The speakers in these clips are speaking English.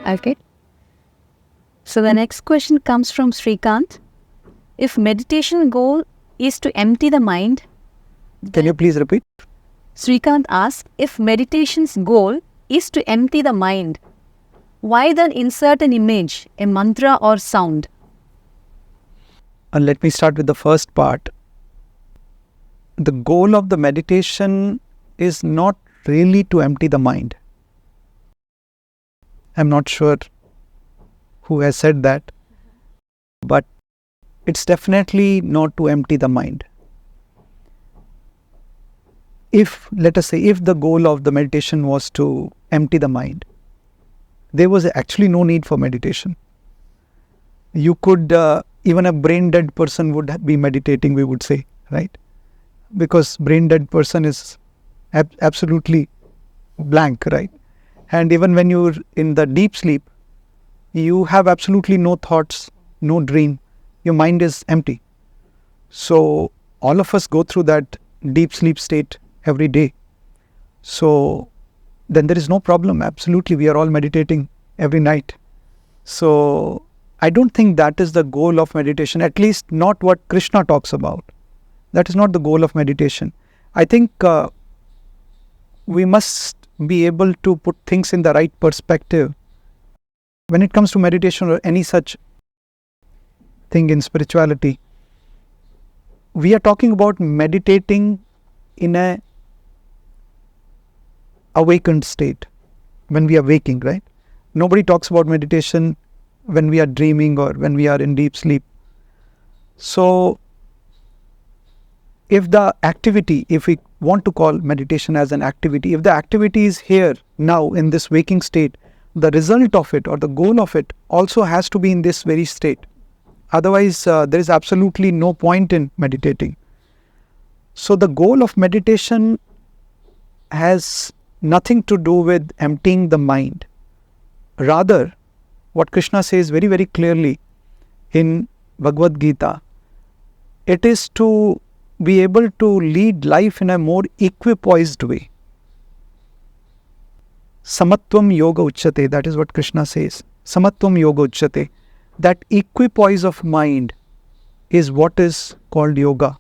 Okay. So the next question comes from Srikant. If meditation goal is to empty the mind, Can you please repeat? Srikant asks, if meditation's goal is to empty the mind, why then insert an image, a mantra or sound? And let me start with the first part. The goal of the meditation is not really to empty the mind. I'm not sure who has said that, but it's definitely not to empty the mind. If, let us say, if the goal of the meditation was to empty the mind, there was actually no need for meditation. You could, even a brain dead person would be meditating, we would say, right? Because brain dead person is absolutely blank, right? And even when you're in the deep sleep, you have absolutely no thoughts, no dream. Your mind is empty. So all of us go through that deep sleep state every day. So then there is no problem. Absolutely, we are all meditating every night. So I don't think that is the goal of meditation, at least not what Krishna talks about. That is not the goal of meditation. I think we must be able to put things in the right perspective. When it comes to meditation or any such thing in spirituality, we are talking about meditating in a awakened state, when we are waking, right? Nobody talks about meditation when we are dreaming or when we are in deep sleep. So if the activity, if we want to call meditation as an activity, if the activity is here now in this waking state, the result of it or the goal of it also has to be in this very state. Otherwise, there is absolutely no point in meditating. So the goal of meditation has nothing to do with emptying the mind. Rather, what Krishna says very, very clearly in Bhagavad Gita, it is to be able to lead life in a more equipoised way. Samatvam yoga uchyate, that is what Krishna says. Samatvam yoga uchyate. That equipoise of mind is what is called yoga.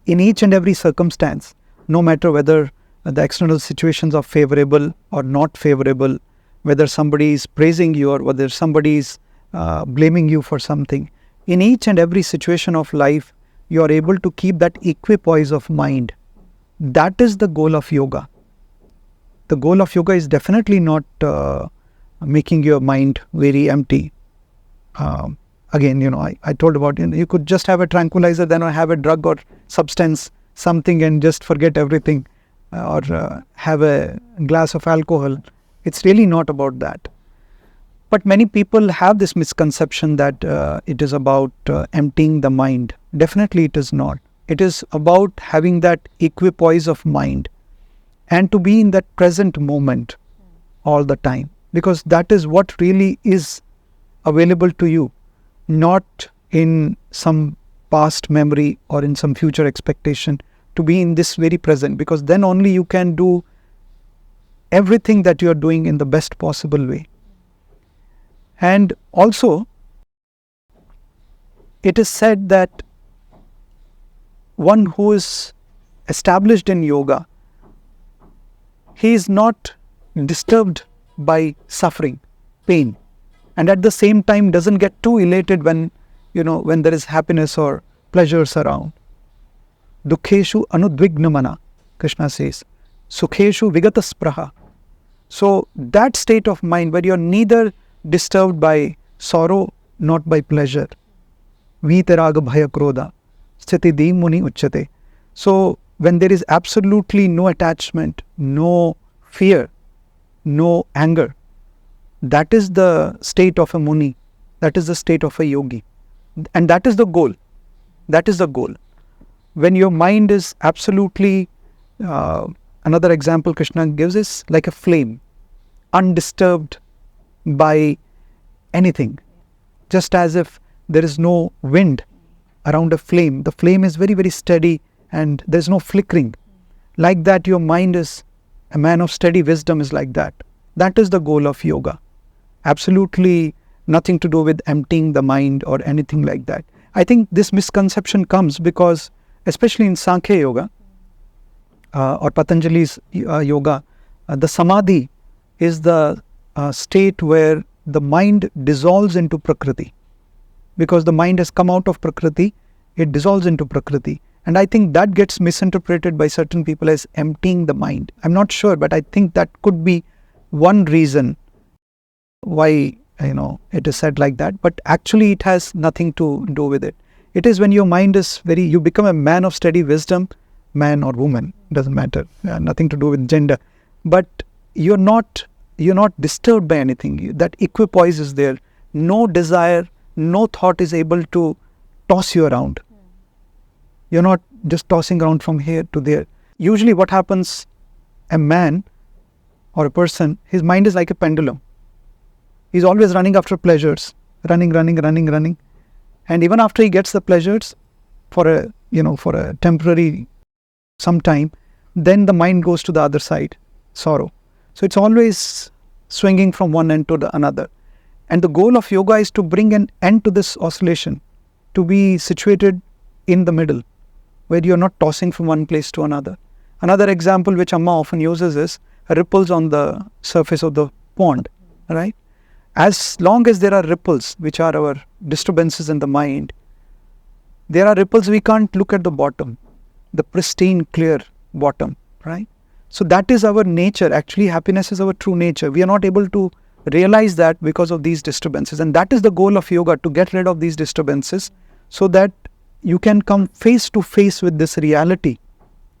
In each and every circumstance, no matter whether the external situations are favorable or not favorable, whether somebody is praising you or whether somebody is blaming you for something, in each and every situation of life, you are able to keep that equipoise of mind. That is the goal of yoga. The goal of yoga is definitely not making your mind very empty. Again, I told about, you could just have a tranquilizer, then have a drug or substance, something, and just forget everything, or have a glass of alcohol. It's really not about that. But many people have this misconception that it is about emptying the mind. Definitely it is not. It is about having that equipoise of mind and to be in that present moment all the time, because that is what really is available to you, not in some past memory or in some future expectation, to be in this very present, because then only you can do everything that you are doing in the best possible way. And also, it is said that one who is established in yoga, he is not disturbed by suffering, pain, and at the same time doesn't get too elated when there is happiness or pleasures around. Dukkheshu anudvignamana, Krishna says. Sukheshu vigataspraha. So that state of mind where you are neither disturbed by sorrow, not by pleasure. Vitaraga bhaya krodha. Sthiti di muni uchyate. So when there is absolutely no attachment, no fear, no anger, that is the state of a muni. That is the state of a yogi. And that is the goal. That is the goal. When your mind is absolutely, another example Krishna gives is like a flame, undisturbed by anything. Just as if there is no wind around a flame. The flame is very, very steady and there's no flickering. Like that, your mind is a man of steady wisdom is like that. That is the goal of yoga. Absolutely nothing to do with emptying the mind or anything like that. I think this misconception comes because, especially in Sankhya Yoga or Patanjali's yoga, the samadhi is the state where the mind dissolves into Prakriti. Because the mind has come out of Prakriti, it dissolves into Prakriti. And I think that gets misinterpreted by certain people as emptying the mind. I'm not sure, but I think that could be one reason why it is said like that. But actually it has nothing to do with it. It is when your mind is you become a man of steady wisdom, man or woman, doesn't matter, nothing to do with gender. But you're not disturbed by anything. That equipoise is there. No desire, no thought is able to toss you around. You're not just tossing around from here to there. Usually what happens, a man or a person, his mind is like a pendulum. He's always running after pleasures, running. And even after he gets the pleasures for a temporary some time, then the mind goes to the other side, sorrow. So it's always swinging from one end to the another. And the goal of yoga is to bring an end to this oscillation, to be situated in the middle, where you're not tossing from one place to another. Another example which Amma often uses is ripples on the surface of the pond, right? As long as there are ripples, which are our disturbances in the mind, there are ripples, we can't look at the bottom, the pristine, clear bottom, right? So that is our nature. Actually, happiness is our true nature. We are not able to realize that because of these disturbances. And that is the goal of yoga, to get rid of these disturbances so that you can come face to face with this reality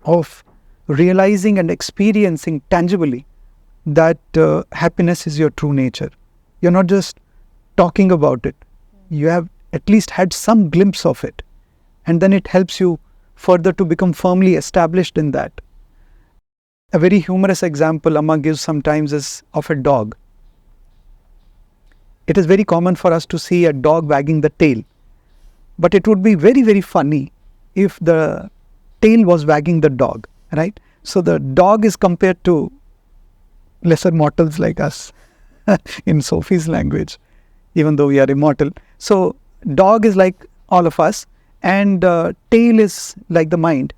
of realizing and experiencing tangibly that happiness is your true nature. You're not just talking about it. You have at least had some glimpse of it. And then it helps you further to become firmly established in that. A very humorous example Amma gives sometimes is of a dog. It is very common for us to see a dog wagging the tail. But it would be very, very funny if the tail was wagging the dog, right? So the dog is compared to lesser mortals like us in Sophie's language, even though we are immortal. So dog is like all of us, and tail is like the mind.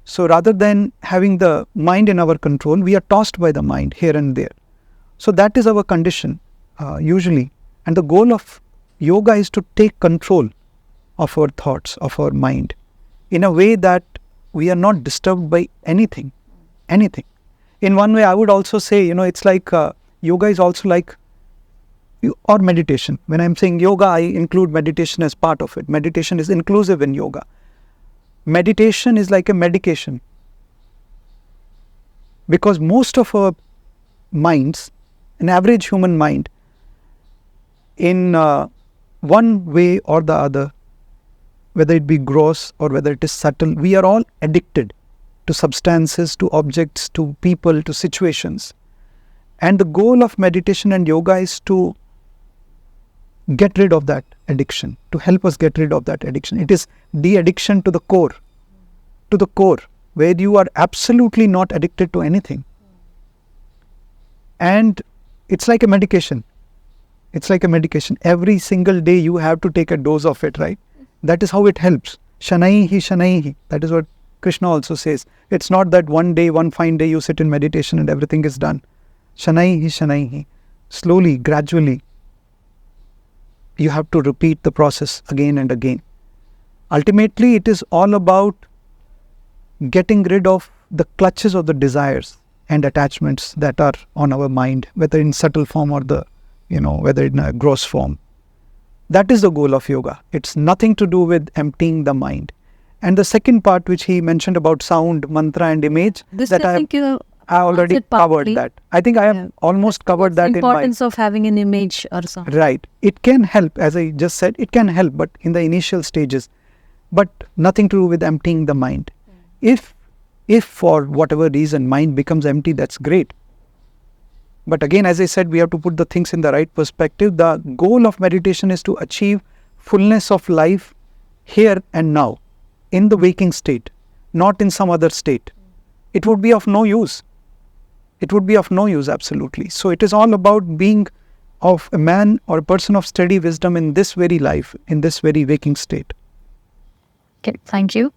So rather than having the mind in our control, we are tossed by the mind here and there. So that is our condition usually. And the goal of yoga is to take control of our thoughts, of our mind, in a way that we are not disturbed by anything. In one way, I would also say, it's like yoga is also like, or meditation. When I'm saying yoga, I include meditation as part of it. Meditation is inclusive in yoga. Meditation is like a medication. Because most of our minds, an average human mind, in one way or the other, whether it be gross or whether it is subtle, we are all addicted to substances, to objects, to people, to situations. And the goal of meditation and yoga is to get rid of that addiction, to help us get rid of that addiction. It is de-addiction to the core, where you are absolutely not addicted to anything. And it's like a medication. Every single day you have to take a dose of it, right? That is how it helps. Shanaihi. That is what Krishna also says. It's not that one fine day you sit in meditation and everything is done. Shanaihi. Slowly, gradually, you have to repeat the process again and again. Ultimately, it is all about getting rid of the clutches of the desires and attachments that are on our mind, whether in subtle form or whether in a gross form. That is the goal of yoga. It's nothing to do with emptying the mind. And the second part which he mentioned about sound, mantra and image, I already covered that. I think I have almost covered that in my... Importance of having an image or something. Right. It can help, as I just said, it can help, but in the initial stages. But nothing to do with emptying the mind. If for whatever reason mind becomes empty, that's great. But again, as I said, we have to put the things in the right perspective. The goal of meditation is to achieve fullness of life here and now, in the waking state. not in some other state, it would be of no use. It would be of no use, absolutely. So it is all about being of a man or a person of steady wisdom in this very life, in this very waking state. Okay, thank you.